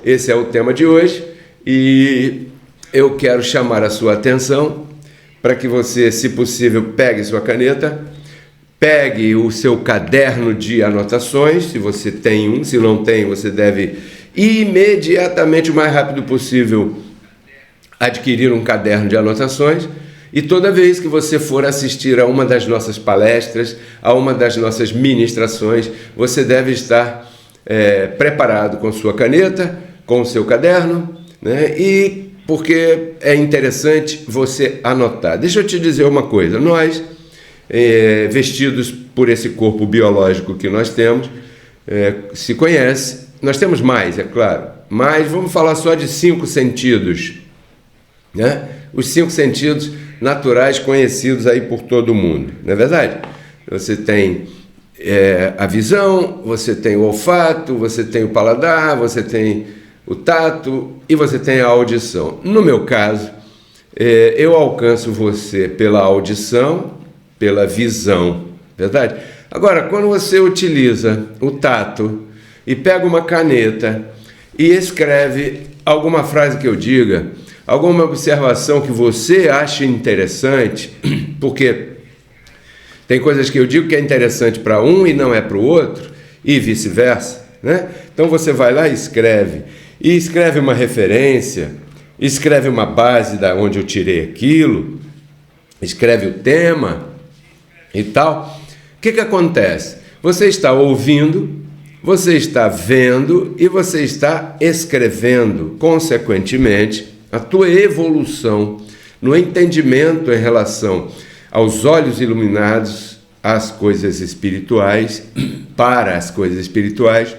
esse é o tema de hoje e eu quero chamar a sua atenção para que você, se possível, pegue sua caneta, pegue o seu caderno de anotações, se você tem um, se não tem, você deve imediatamente, o mais rápido possível, adquirir um caderno de anotações. E toda vez que você for assistir a uma das nossas palestras, a uma das nossas ministrações, você deve estar preparado com sua caneta, com o seu caderno, né? E porque é interessante você anotar. Deixa eu te dizer uma coisa, nós, vestidos por esse corpo biológico que nós temos, se conhece, nós temos mais, é claro, mas vamos falar só de 5 sentidos, né? Os 5 sentidos naturais conhecidos aí por todo mundo, não é verdade? Você tem a visão, você tem o olfato, você tem o paladar, você tem o tato e você tem a audição. No meu caso, eu alcanço você pela audição, pela visão, verdade? Agora, quando você utiliza o tato e pega uma caneta e escreve alguma frase que eu diga, alguma observação que você acha interessante, porque tem coisas que eu digo que é interessante para um e não é para o outro, e vice-versa, né? Então você vai lá e escreve uma referência, escreve uma base da onde eu tirei aquilo, escreve o tema e tal. O que acontece? Você está ouvindo, você está vendo e você está escrevendo, consequentemente, a tua evolução no entendimento em relação aos olhos iluminados às coisas espirituais, para as coisas espirituais,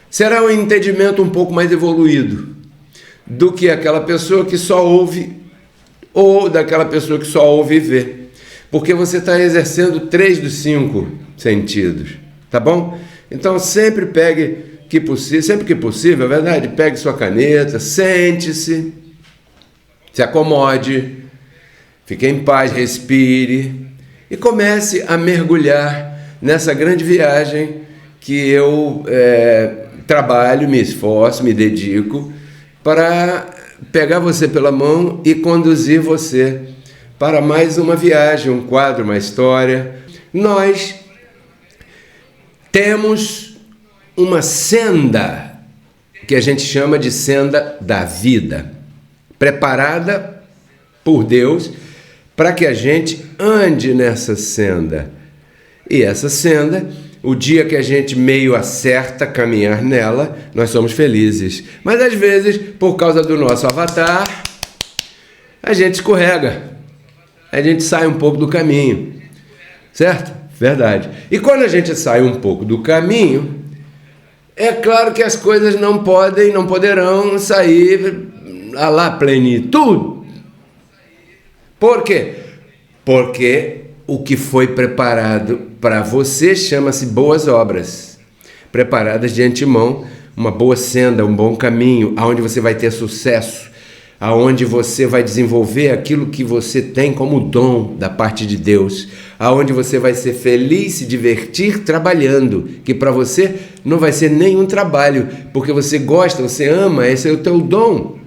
será um entendimento um pouco mais evoluído do que aquela pessoa que só ouve ou daquela pessoa que só ouve e vê, porque você está exercendo 3 dos 5 sentidos, tá bom? Então sempre sempre que possível, é verdade, pegue sua caneta, sente-se, se acomode, fique em paz, respire e comece a mergulhar nessa grande viagem que eu trabalho, me esforço, me dedico para pegar você pela mão e conduzir você para mais uma viagem, um quadro, uma história. Nós temos uma senda que a gente chama de senda da vida, preparada por Deus para que a gente ande nessa senda. E essa senda, o dia que a gente meio acerta caminhar nela, nós somos felizes. Mas às vezes, por causa do nosso avatar, a gente escorrega, a gente sai um pouco do caminho, certo? Verdade. E quando a gente sai um pouco do caminho, é claro que as coisas não poderão sair à la plenitude. Por quê? Porque o que foi preparado para você chama-se boas obras, preparadas de antemão, uma boa senda, um bom caminho, aonde você vai ter sucesso, aonde você vai desenvolver aquilo que você tem como dom da parte de Deus, aonde você vai ser feliz, se divertir trabalhando, que para você não vai ser nenhum trabalho, porque você gosta, você ama, esse é o teu dom,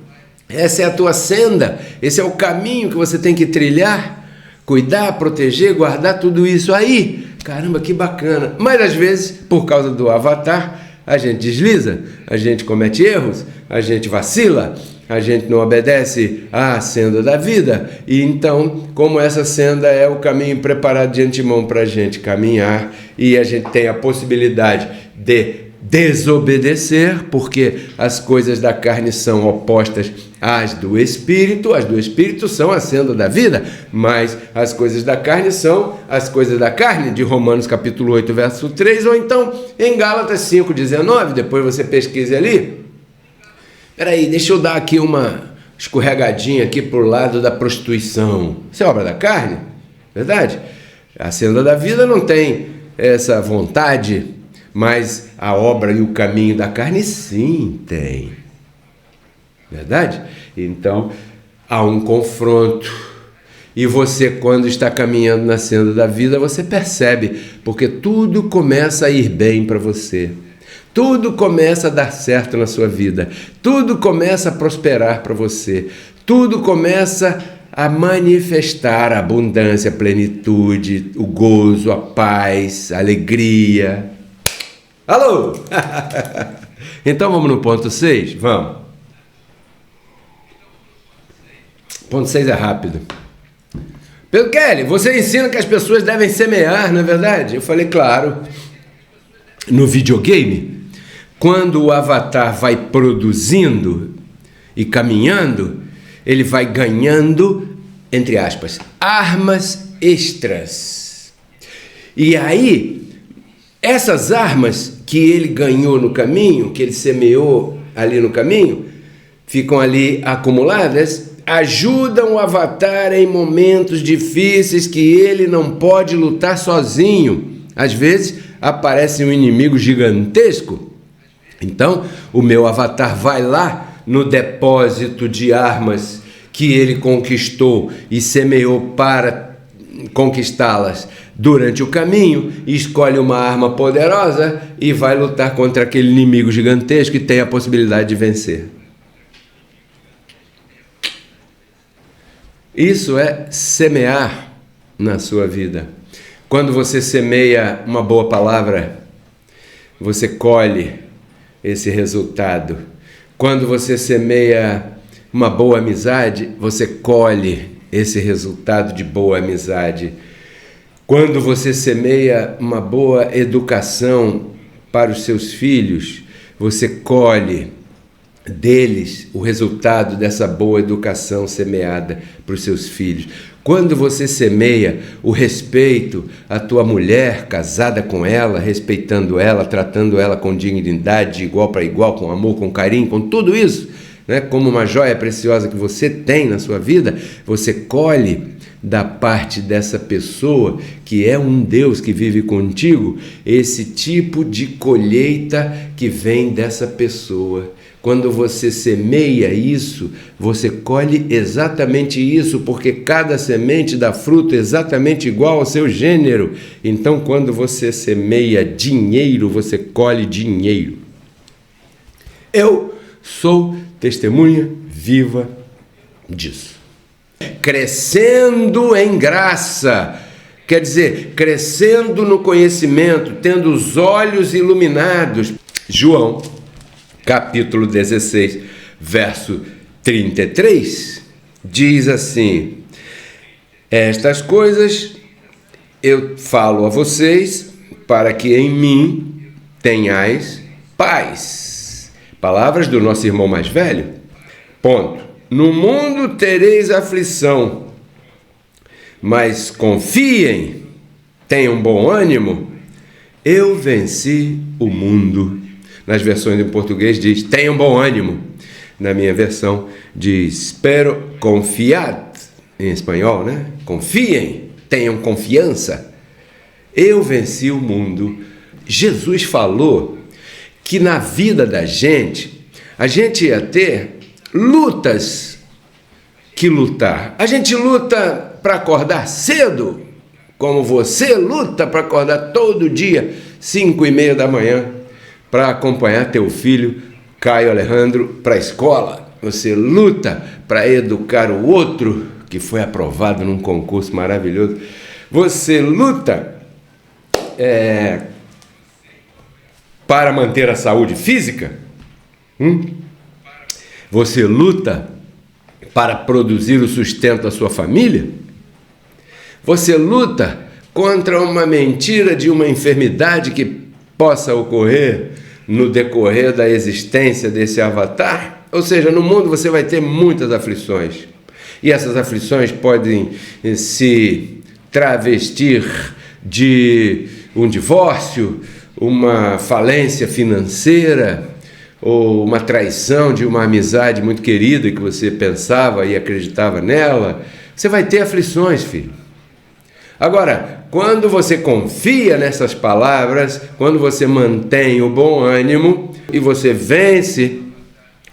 essa é a tua senda, esse é o caminho que você tem que trilhar, cuidar, proteger, guardar tudo isso aí. Caramba, que bacana! Mas às vezes, por causa do avatar, a gente desliza, a gente comete erros, a gente vacila, a gente não obedece à senda da vida. E então, como essa senda é o caminho preparado de antemão para a gente caminhar, e a gente tem a possibilidade de desobedecer, porque as coisas da carne são opostas às do Espírito, as do Espírito são a senda da vida, mas as coisas da carne são as coisas da carne, de Romanos capítulo 8, verso 3, ou então em Gálatas 5:19, depois você pesquise ali. Peraí, deixa eu dar aqui uma escorregadinha aqui para o lado da prostituição. Isso é obra da carne, verdade? A senda da vida não tem essa vontade, mas a obra e o caminho da carne sim tem, verdade? Então há um confronto, e você, quando está caminhando na senda da vida, você percebe, porque tudo começa a ir bem para você, tudo começa a dar certo na sua vida, tudo começa a prosperar para você, tudo começa a manifestar a abundância, a plenitude, o gozo, a paz, a alegria. Alô? Então vamos no ponto 6? Vamos. Ponto 6 é rápido. Pedro Kelly, você ensina que as pessoas devem semear, não é verdade? Eu falei, claro. No videogame, quando o avatar vai produzindo e caminhando, ele vai ganhando, entre aspas, armas extras. E aí, essas armas que ele ganhou no caminho, que ele semeou ali no caminho, ficam ali acumuladas, ajudam o avatar em momentos difíceis que ele não pode lutar sozinho. Às vezes aparece um inimigo gigantesco. Então, o meu avatar vai lá no depósito de armas que ele conquistou e semeou para conquistá-las durante o caminho, escolhe uma arma poderosa e vai lutar contra aquele inimigo gigantesco e tem a possibilidade de vencer. Isso é semear na sua vida. Quando você semeia uma boa palavra, você colhe esse resultado. Quando você semeia uma boa amizade, você colhe esse resultado de boa amizade. Quando você semeia uma boa educação para os seus filhos, você colhe deles o resultado dessa boa educação semeada para os seus filhos. Quando você semeia o respeito à tua mulher, casada com ela, respeitando ela, tratando ela com dignidade, de igual para igual, com amor, com carinho, com tudo isso, né, como uma joia preciosa que você tem na sua vida, você colhe da parte dessa pessoa, que é um Deus que vive contigo, esse tipo de colheita que vem dessa pessoa. Quando você semeia isso, você colhe exatamente isso, porque cada semente dá fruto exatamente igual ao seu gênero. Então, quando você semeia dinheiro, você colhe dinheiro. Eu sou testemunha viva disso. Crescendo em graça, quer dizer, crescendo no conhecimento, tendo os olhos iluminados. João, capítulo 16, verso 33, diz assim: estas coisas eu falo a vocês para que em mim tenhais paz. Palavras do nosso irmão mais velho. Ponto. No mundo tereis aflição, mas confiem, tenham bom ânimo, eu venci o mundo. Nas versões em português diz, tenham bom ânimo. Na minha versão diz, pero confiad, em espanhol, né? Confiem, tenham confiança. Eu venci o mundo. Jesus falou que na vida da gente, a gente ia ter lutas que lutar. A gente luta para acordar cedo, como você luta para acordar todo dia, 5:30 da manhã, para acompanhar teu filho, Caio Alejandro, para a escola. Você luta para educar o outro, que foi aprovado num concurso maravilhoso. Você luta para manter a saúde física. Você luta para produzir o sustento da sua família. Você luta contra uma mentira de uma enfermidade que possa ocorrer no decorrer da existência desse avatar. Ou seja, no mundo você vai ter muitas aflições. E essas aflições podem se travestir de um divórcio, uma falência financeira, ou uma traição de uma amizade muito querida que você pensava e acreditava nela. Você vai ter aflições, filho. Agora, quando você confia nessas palavras, quando você mantém o bom ânimo e você vence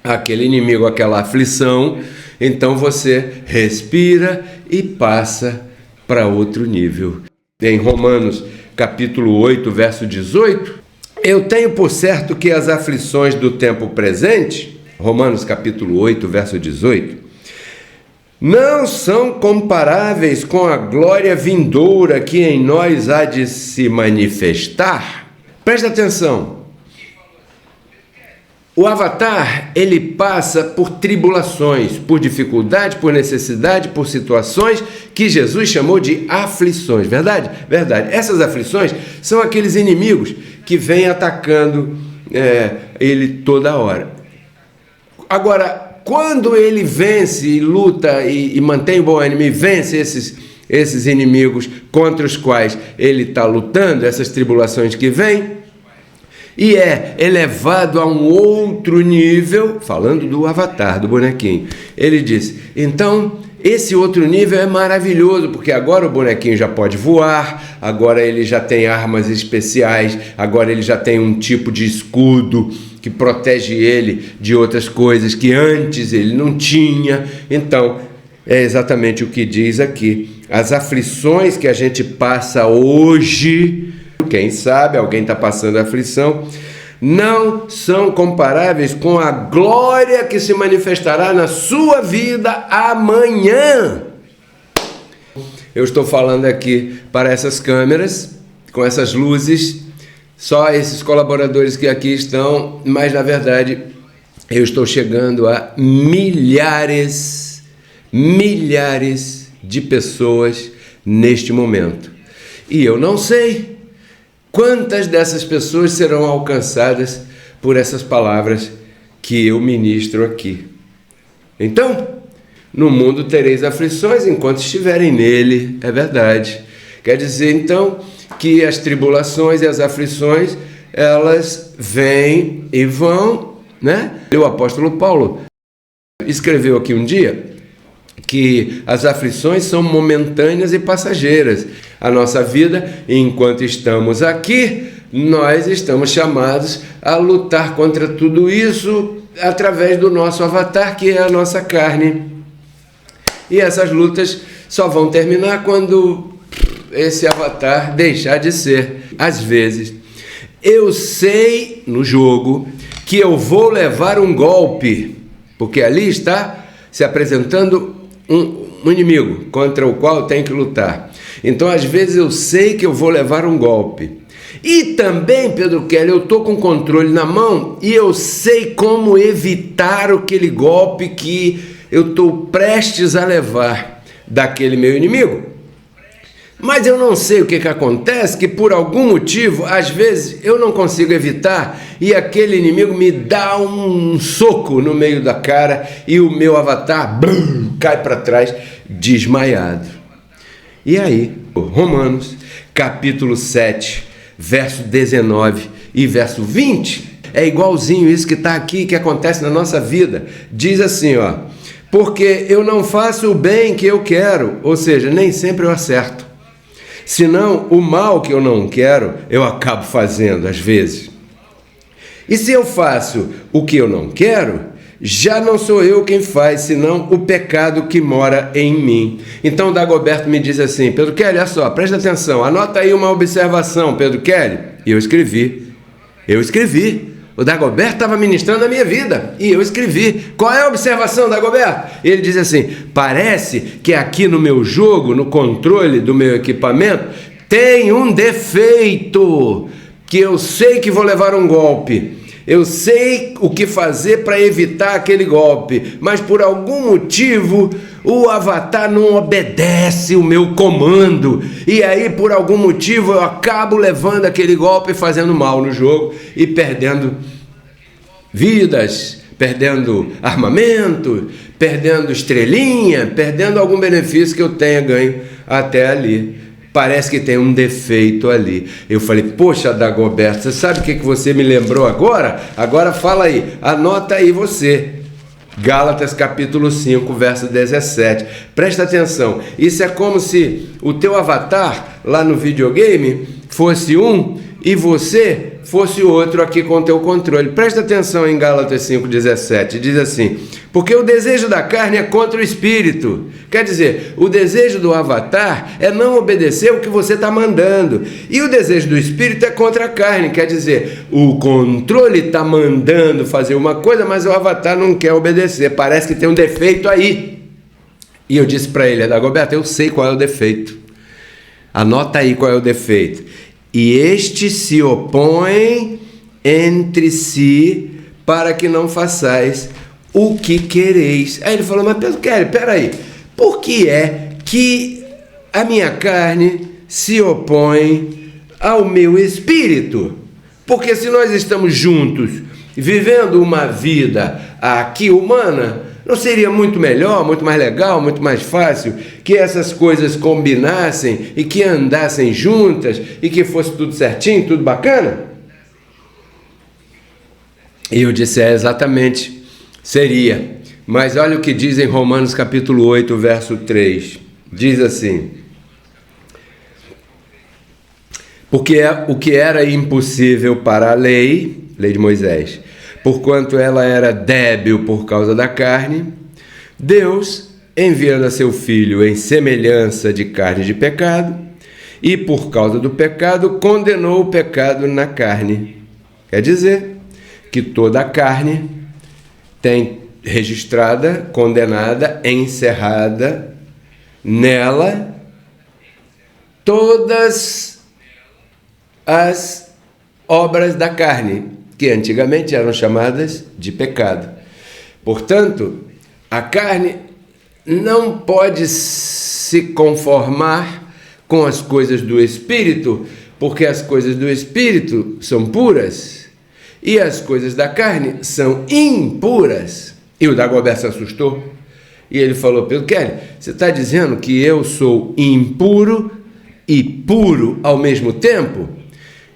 aquele inimigo, aquela aflição, então você respira e passa para outro nível. Em Romanos capítulo 8, verso 18, Eu tenho por certo que as aflições do tempo presente, Romanos capítulo 8, verso 18, não são comparáveis com a glória vindoura que em nós há de se manifestar. Presta atenção. O avatar, ele passa por tribulações, por dificuldade, por necessidade, por situações que Jesus chamou de aflições. Verdade? Verdade. Essas aflições são aqueles inimigos que vêm atacando ele toda hora. Agora, quando ele vence e luta e mantém o bom ânimo e vence esses inimigos contra os quais ele está lutando, essas tribulações que vêm, e é elevado a um outro nível, falando do avatar, do bonequinho. Ele diz, então, esse outro nível é maravilhoso, porque agora o bonequinho já pode voar, agora ele já tem armas especiais, agora ele já tem um tipo de escudo que protege ele de outras coisas que antes ele não tinha. Então, é exatamente o que diz aqui. As aflições que a gente passa hoje, quem sabe alguém está passando aflição, não são comparáveis com a glória que se manifestará na sua vida amanhã. Eu estou falando aqui para essas câmeras, com essas luzes, só esses colaboradores que aqui estão, mas na verdade eu estou chegando a milhares de pessoas neste momento. E eu não sei quantas dessas pessoas serão alcançadas por essas palavras que eu ministro aqui. Então, no mundo tereis aflições enquanto estiverem nele, é verdade. Quer dizer, então, que as tribulações e as aflições, elas vêm e vão, né? O apóstolo Paulo escreveu aqui um dia que as aflições são momentâneas e passageiras. A nossa vida, enquanto estamos aqui, nós estamos chamados a lutar contra tudo isso através do nosso avatar, que é a nossa carne. E essas lutas só vão terminar quando esse avatar deixar de ser. Às vezes, eu sei no jogo que eu vou levar um golpe, porque ali está se apresentando um inimigo contra o qual eu tenho que lutar. Então, às vezes, eu sei que eu vou levar um golpe. E também, Pedro Kelly, eu estou com o controle na mão e eu sei como evitar aquele golpe que eu estou prestes a levar daquele meu inimigo. Mas eu não sei o que acontece, que por algum motivo, às vezes, eu não consigo evitar e aquele inimigo me dá um soco no meio da cara e o meu avatar cai para trás desmaiado. E aí, Romanos, capítulo 7, verso 19 e verso 20, é igualzinho isso que está aqui, que acontece na nossa vida. Diz assim, ó, porque eu não faço o bem que eu quero, ou seja, nem sempre eu acerto. Senão, o mal que eu não quero, eu acabo fazendo às vezes. E se eu faço o que eu não quero, já não sou eu quem faz, senão o pecado que mora em mim. Então, Dagoberto me diz assim, Pedro Kelly, olha só, presta atenção, anota aí uma observação, Pedro Kelly. E eu escrevi. O Dagoberto estava ministrando a minha vida e eu escrevi. Qual é a observação, Dagoberto? Ele diz assim, parece que aqui no meu jogo, no controle do meu equipamento, tem um defeito, que eu sei que vou levar um golpe. Eu sei o que fazer para evitar aquele golpe, mas por algum motivo o avatar não obedece o meu comando. E aí, por algum motivo, eu acabo levando aquele golpe e fazendo mal no jogo e perdendo vidas, perdendo armamento, perdendo estrelinha, perdendo algum benefício que eu tenha ganho até ali. Parece que tem um defeito ali. Eu falei, poxa, Dagoberto, você sabe o que você me lembrou agora? Agora fala aí, anota aí você. Gálatas capítulo 5, verso 17. Presta atenção, isso é como se o teu avatar lá no videogame fosse um e você fosse outro aqui com teu controle. Presta atenção em Gálatas 5,17, diz assim: porque o desejo da carne é contra o espírito. Quer dizer, o desejo do avatar é não obedecer o que você está mandando. E o desejo do espírito é contra a carne. Quer dizer, o controle está mandando fazer uma coisa, mas o avatar não quer obedecer. Parece que tem um defeito aí. E eu disse para ele: Dagoberto, eu sei qual é o defeito. Anota aí qual é o defeito. E este se opõe entre si para que não façais o que quereis. Aí ele falou: mas Pedro Kelly, peraí, por que é que a minha carne se opõe ao meu espírito? Porque se nós estamos juntos, vivendo uma vida aqui humana, não seria muito melhor, muito mais legal, muito mais fácil que essas coisas combinassem e que andassem juntas e que fosse tudo certinho, tudo bacana? E eu disse: exatamente, seria. Mas olha o que diz em Romanos capítulo 8, verso 3. Diz assim: porque o que era impossível para a lei de Moisés, porquanto ela era débil por causa da carne, Deus, enviando a seu Filho em semelhança de carne de pecado, e por causa do pecado, condenou o pecado na carne. Quer dizer que toda a carne tem registrada, condenada, encerrada nela todas as obras da carne, que antigamente eram chamadas de pecado. Portanto, a carne não pode se conformar com as coisas do Espírito, porque as coisas do Espírito são puras e as coisas da carne são impuras. E o Dagoberto se assustou e ele falou: Pedro Kelly, você está dizendo que eu sou impuro e puro ao mesmo tempo?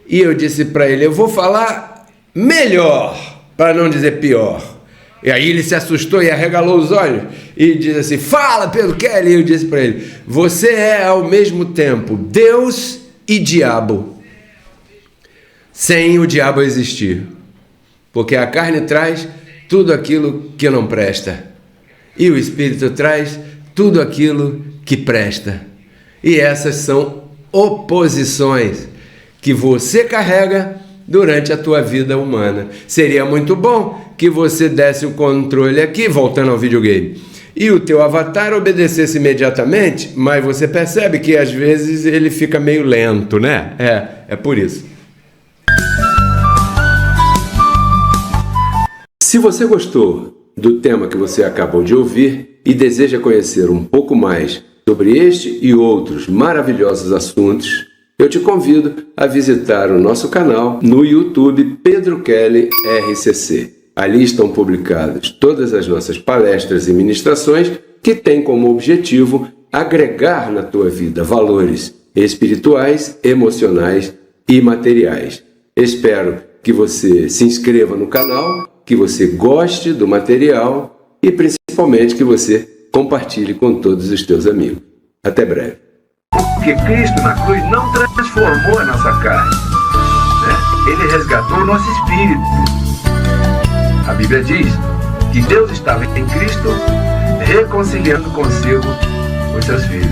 E eu disse para ele: eu vou falar melhor, para não dizer pior. E aí ele se assustou e arregalou os olhos e disse assim: fala, Pedro Kelly. E eu disse para ele: você é ao mesmo tempo Deus e diabo, sem o diabo existir, porque a carne traz tudo aquilo que não presta e o Espírito traz tudo aquilo que presta. E essas são oposições que você carrega durante a tua vida humana. Seria muito bom que você desse o controle aqui, voltando ao videogame, e o teu avatar obedecesse imediatamente, mas você percebe que às vezes ele fica meio lento, né? É por isso. Se você gostou do tema que você acabou de ouvir e deseja conhecer um pouco mais sobre este e outros maravilhosos assuntos, eu te convido a visitar o nosso canal no YouTube Pedro Kelly RCC. Ali estão publicadas todas as nossas palestras e ministrações que têm como objetivo agregar na tua vida valores espirituais, emocionais e materiais. Espero que você se inscreva no canal, que você goste do material e principalmente que você compartilhe com todos os teus amigos. Até breve. Porque Cristo na cruz não transformou a nossa carne, né? Ele resgatou o nosso espírito. A Bíblia diz que Deus estava em Cristo reconciliando consigo os seus filhos,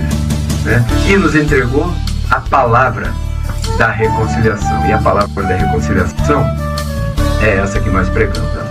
né? E nos entregou a palavra da reconciliação. E a palavra da reconciliação é essa que nós pregamos.